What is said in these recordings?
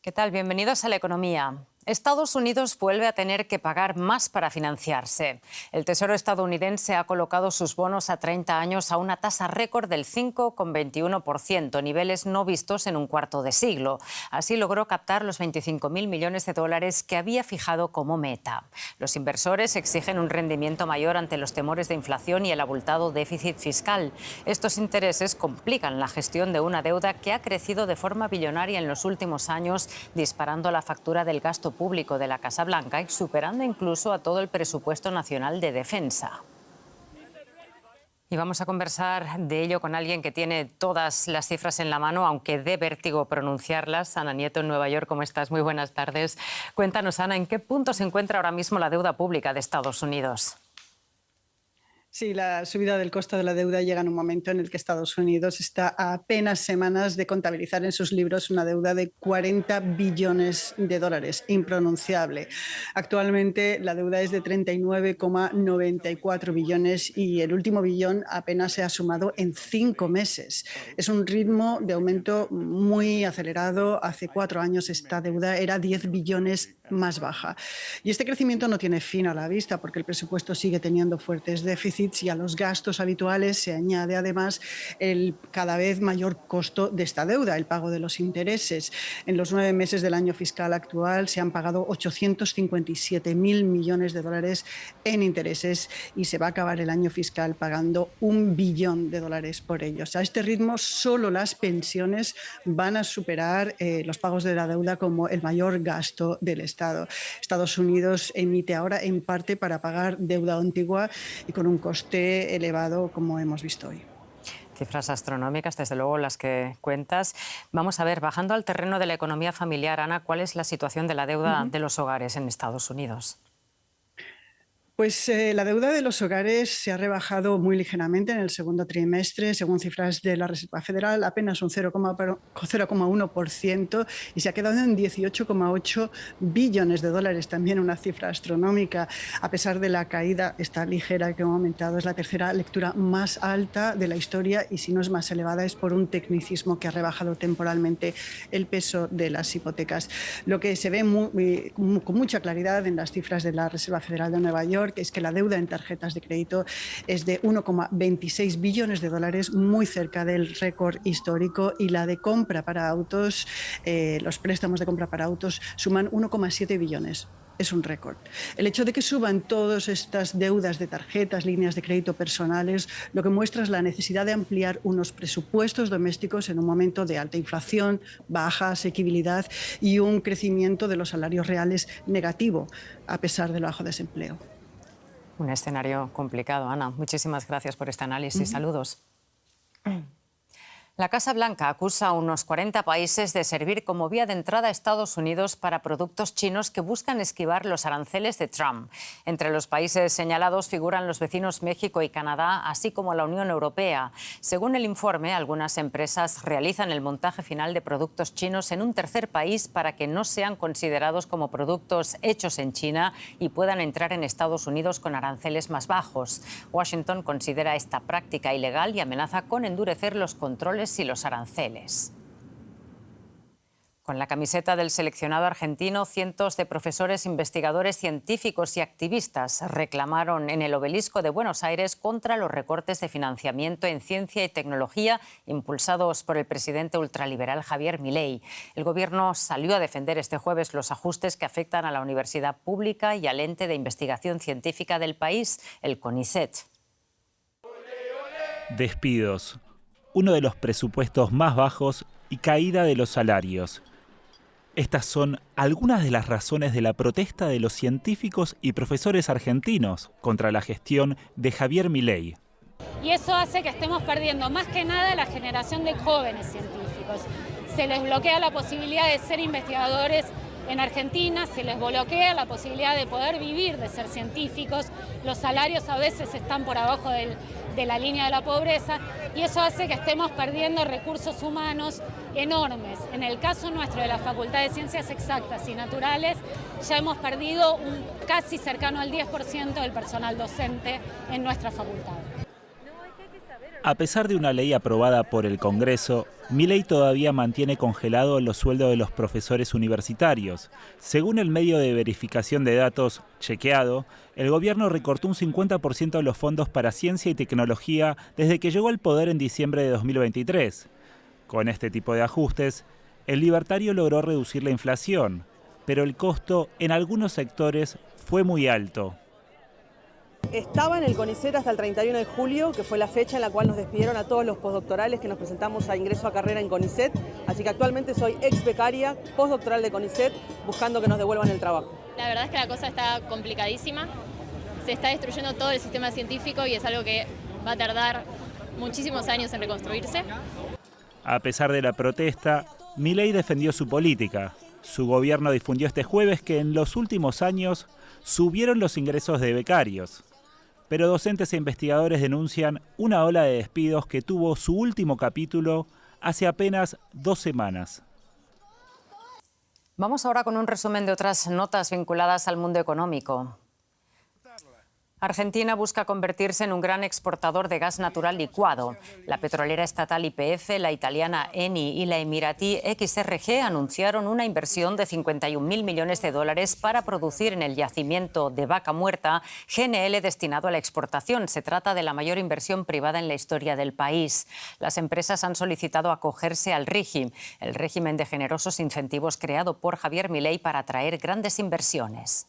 ¿Qué tal? Bienvenidos a La Economía. Estados Unidos vuelve a tener que pagar más para financiarse. El Tesoro estadounidense ha colocado sus bonos a 30 años a una tasa récord del 5,21%, niveles no vistos en un cuarto de siglo. Así logró captar los 25.000 millones de dólares que había fijado como meta. Los inversores exigen un rendimiento mayor ante los temores de inflación y el abultado déficit fiscal. Estos intereses complican la gestión de una deuda que ha crecido de forma billonaria en los últimos años, disparando la factura del gasto público de la Casa Blanca y superando incluso a todo el presupuesto nacional de defensa. Y vamos a conversar de ello con alguien que tiene todas las cifras en la mano, aunque dé vértigo pronunciarlas. Ana Nieto, en Nueva York, ¿cómo estás? Muy buenas tardes. Cuéntanos, Ana, ¿en qué punto se encuentra ahora mismo la deuda pública de Estados Unidos? Sí, la subida del costo de la deuda llega en un momento en el que Estados Unidos está a apenas semanas de contabilizar en sus libros una deuda de 40 billones de dólares, impronunciable. Actualmente la deuda es de 39,94 billones y el último billón apenas se ha sumado en 5 meses. Es un ritmo de aumento muy acelerado. Hace 4 años esta deuda era 10 billones más baja. Y este crecimiento no tiene fin a la vista porque el presupuesto sigue teniendo fuertes déficits y a los gastos habituales se añade además el cada vez mayor costo de esta deuda, el pago de los intereses. En los 9 meses del año fiscal actual se han pagado 857.000 millones de dólares en intereses y se va a acabar el año fiscal pagando 1 billón de dólares por ellos. A este ritmo solo las pensiones van a superar los pagos de la deuda como el mayor gasto del Estado. Estados Unidos emite ahora en parte para pagar deuda antigua y con un coste elevado como hemos visto hoy. Cifras astronómicas, desde luego, las que cuentas. Vamos a ver, bajando al terreno de la economía familiar, Ana, ¿cuál es la situación de la deuda de los hogares en Estados Unidos? Pues la deuda de los hogares se ha rebajado muy ligeramente en el segundo trimestre, según cifras de la Reserva Federal, apenas un 0,1% y se ha quedado en 18,8 billones de dólares, también una cifra astronómica. A pesar de la caída, esta ligera que ha aumentado, es la tercera lectura más alta de la historia y si no es más elevada es por un tecnicismo que ha rebajado temporalmente el peso de las hipotecas. Lo que se ve con mucha claridad en las cifras de la Reserva Federal de Nueva York es que la deuda en tarjetas de crédito es de 1,26 billones de dólares, muy cerca del récord histórico, y la de compra para autos, los préstamos de compra para autos suman 1,7 billones. Es un récord. El hecho de que suban todas estas deudas de tarjetas, líneas de crédito personales, lo que muestra es la necesidad de ampliar unos presupuestos domésticos en un momento de alta inflación, baja asequibilidad y un crecimiento de los salarios reales negativo, a pesar del bajo desempleo. Un escenario complicado, Ana. Muchísimas gracias por este análisis. Saludos. La Casa Blanca acusa a unos 40 países de servir como vía de entrada a Estados Unidos para productos chinos que buscan esquivar los aranceles de Trump. Entre los países señalados figuran los vecinos México y Canadá, así como la Unión Europea. Según el informe, algunas empresas realizan el montaje final de productos chinos en un tercer país para que no sean considerados como productos hechos en China y puedan entrar en Estados Unidos con aranceles más bajos. Washington considera esta práctica ilegal y amenaza con endurecer los controles y los aranceles. Con la camiseta del seleccionado argentino, cientos de profesores, investigadores, científicos y activistas reclamaron en el Obelisco de Buenos Aires contra los recortes de financiamiento en ciencia y tecnología impulsados por el presidente ultraliberal Javier Milei. El gobierno salió a defender este jueves los ajustes que afectan a la universidad pública y al ente de investigación científica del país, el CONICET. Despidos, uno de los presupuestos más bajos y caída de los salarios. Estas son algunas de las razones de la protesta de los científicos y profesores argentinos contra la gestión de Javier Milei. Y eso hace que estemos perdiendo más que nada la generación de jóvenes científicos. Se les bloquea la posibilidad de ser investigadores en Argentina, se les bloquea la posibilidad de poder vivir de ser científicos, los salarios a veces están por abajo de la línea de la pobreza y eso hace que estemos perdiendo recursos humanos enormes. En el caso nuestro de la Facultad de Ciencias Exactas y Naturales ya hemos perdido casi cercano al 10% del personal docente en nuestra facultad. A pesar de una ley aprobada por el Congreso, Milei todavía mantiene congelados los sueldos de los profesores universitarios. Según el medio de verificación de datos Chequeado, el gobierno recortó un 50% de los fondos para ciencia y tecnología desde que llegó al poder en diciembre de 2023. Con este tipo de ajustes, el libertario logró reducir la inflación, pero el costo en algunos sectores fue muy alto. Estaba en el CONICET hasta el 31 de julio, que fue la fecha en la cual nos despidieron a todos los postdoctorales que nos presentamos a ingreso a carrera en CONICET. Así que actualmente soy ex becaria, postdoctoral de CONICET, buscando que nos devuelvan el trabajo. La verdad es que la cosa está complicadísima. Se está destruyendo todo el sistema científico y es algo que va a tardar muchísimos años en reconstruirse. A pesar de la protesta, Milei defendió su política. Su gobierno difundió este jueves que en los últimos años subieron los ingresos de becarios. Pero docentes e investigadores denuncian una ola de despidos que tuvo su último capítulo hace apenas 2 semanas. Vamos ahora con un resumen de otras notas vinculadas al mundo económico. Argentina busca convertirse en un gran exportador de gas natural licuado. La petrolera estatal YPF, la italiana Eni y la emiratí XRG anunciaron una inversión de 51.000 millones de dólares para producir en el yacimiento de Vaca Muerta GNL destinado a la exportación. Se trata de la mayor inversión privada en la historia del país. Las empresas han solicitado acogerse al RIGI, el régimen de generosos incentivos creado por Javier Milei para atraer grandes inversiones.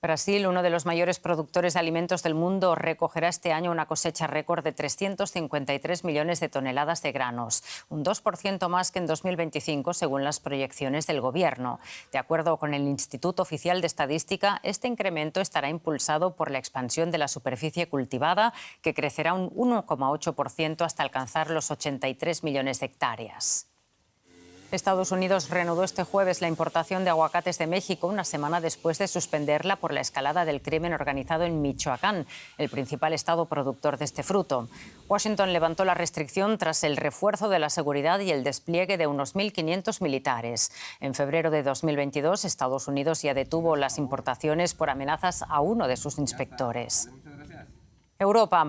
Brasil, uno de los mayores productores de alimentos del mundo, recogerá este año una cosecha récord de 353 millones de toneladas de granos, un 2% más que en 2025, según las proyecciones del Gobierno. De acuerdo con el Instituto Oficial de Estadística, este incremento estará impulsado por la expansión de la superficie cultivada, que crecerá un 1,8% hasta alcanzar los 83 millones de hectáreas. Estados Unidos reanudó este jueves la importación de aguacates de México, una semana después de suspenderla por la escalada del crimen organizado en Michoacán, el principal estado productor de este fruto. Washington levantó la restricción tras el refuerzo de la seguridad y el despliegue de unos 1.500 militares. En febrero de 2022, Estados Unidos ya detuvo las importaciones por amenazas a uno de sus inspectores. Europa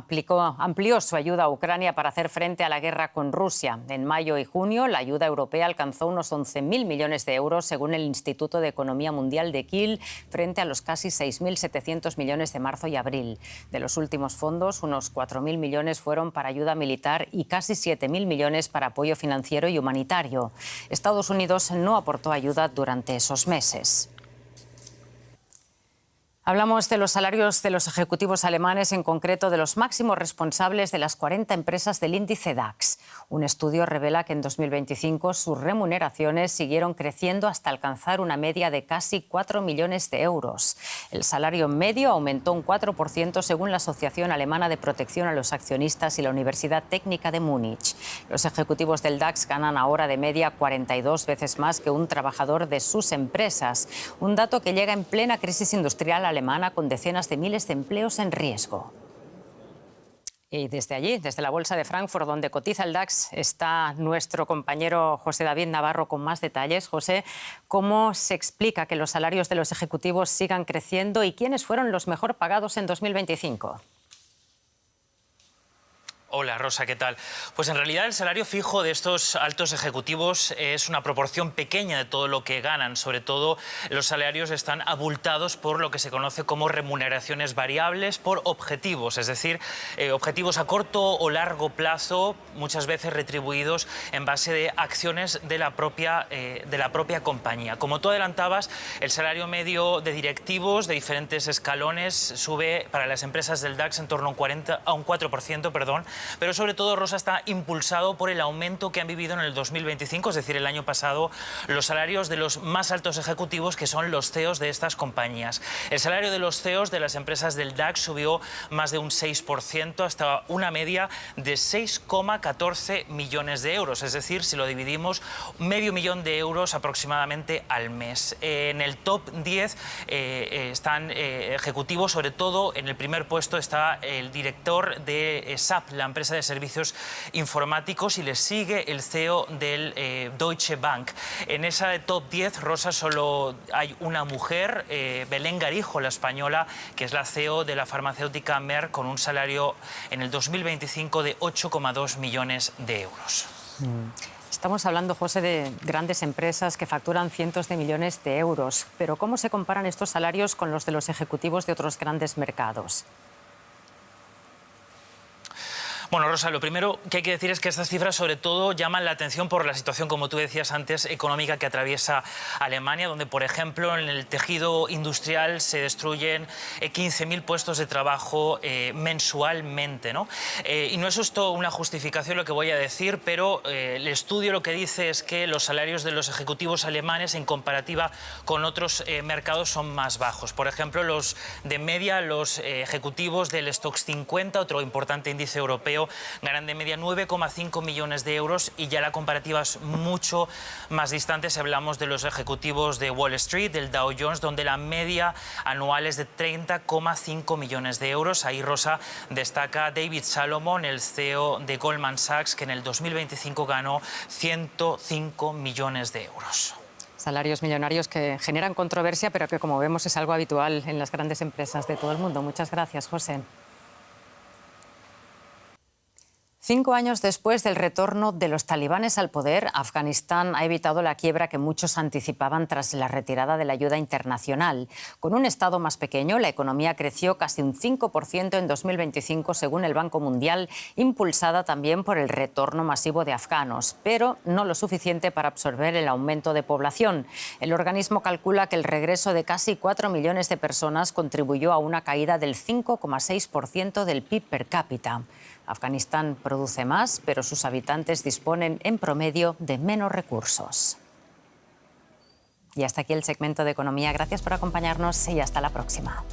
amplió su ayuda a Ucrania para hacer frente a la guerra con Rusia. En mayo y junio, la ayuda europea alcanzó unos 11.000 millones de euros, según el Instituto de Economía Mundial de Kiel, frente a los casi 6.700 millones de marzo y abril. De los últimos fondos, unos 4.000 millones fueron para ayuda militar y casi 7.000 millones para apoyo financiero y humanitario. Estados Unidos no aportó ayuda durante esos meses. Hablamos de los salarios de los ejecutivos alemanes, en concreto de los máximos responsables de las 40 empresas del índice DAX. Un estudio revela que en 2025 sus remuneraciones siguieron creciendo hasta alcanzar una media de casi 4 millones de euros. El salario medio aumentó un 4% según la Asociación Alemana de Protección a los Accionistas y la Universidad Técnica de Múnich. Los ejecutivos del DAX ganan ahora de media 42 veces más que un trabajador de sus empresas. Un dato que llega en plena crisis industrial alemana, con decenas de miles de empleos en riesgo. Y desde allí, desde la Bolsa de Frankfurt, donde cotiza el DAX, está nuestro compañero José David Navarro con más detalles. José, ¿cómo se explica que los salarios de los ejecutivos sigan creciendo y quiénes fueron los mejor pagados en 2025? Hola Rosa, ¿qué tal? Pues en realidad el salario fijo de estos altos ejecutivos es una proporción pequeña de todo lo que ganan. Sobre todo los salarios están abultados por lo que se conoce como remuneraciones variables por objetivos, es decir, objetivos a corto o largo plazo, muchas veces retribuidos en base de acciones de la propia compañía. Como tú adelantabas, el salario medio de directivos de diferentes escalones sube para las empresas del DAX en torno a un 4%, pero sobre todo, Rosa, está impulsado por el aumento que han vivido en el 2025, es decir, el año pasado, los salarios de los más altos ejecutivos, que son los CEOs de estas compañías. El salario de los CEOs de las empresas del DAX subió más de un 6%, hasta una media de 6,14 millones de euros, es decir, si lo dividimos, medio millón de euros aproximadamente al mes. En el top 10 están ejecutivos, sobre todo en el primer puesto está el director de SAP, la la empresa de servicios informáticos, y le sigue el CEO del Deutsche Bank. En esa top 10, Rosa, solo hay una mujer, Belén Garijo, la española, que es la CEO de la farmacéutica Merck, con un salario en el 2025 de 8,2 millones de euros. Estamos hablando, José, de grandes empresas que facturan cientos de millones de euros. Pero ¿cómo se comparan estos salarios con los de los ejecutivos de otros grandes mercados? Bueno, Rosa, lo primero que hay que decir es que estas cifras sobre todo llaman la atención por la situación, como tú decías antes, económica que atraviesa Alemania, donde, por ejemplo, en el tejido industrial se destruyen 15.000 puestos de trabajo mensualmente, ¿no? Y no es esto una justificación lo que voy a decir, pero el estudio lo que dice es que los salarios de los ejecutivos alemanes en comparativa con otros mercados son más bajos. Por ejemplo, los de media, los ejecutivos del Stoxx 50, otro importante índice europeo, ganan de media 9,5 millones de euros, y ya la comparativa es mucho más distante si hablamos de los ejecutivos de Wall Street, del Dow Jones, donde la media anual es de 30,5 millones de euros. Ahí, Rosa, destaca David Salomon, el CEO de Goldman Sachs, que en el 2025 ganó 105 millones de euros. Salarios millonarios que generan controversia, pero que, como vemos, es algo habitual en las grandes empresas de todo el mundo. Muchas gracias, José. 5 años después del retorno de los talibanes al poder, Afganistán ha evitado la quiebra que muchos anticipaban tras la retirada de la ayuda internacional. Con un Estado más pequeño, la economía creció casi un 5% en 2025, según el Banco Mundial, impulsada también por el retorno masivo de afganos, pero no lo suficiente para absorber el aumento de población. El organismo calcula que el regreso de casi 4 millones de personas contribuyó a una caída del 5,6% del PIB per cápita. Afganistán produce más, pero sus habitantes disponen en promedio de menos recursos. Y hasta aquí el segmento de economía. Gracias por acompañarnos y hasta la próxima.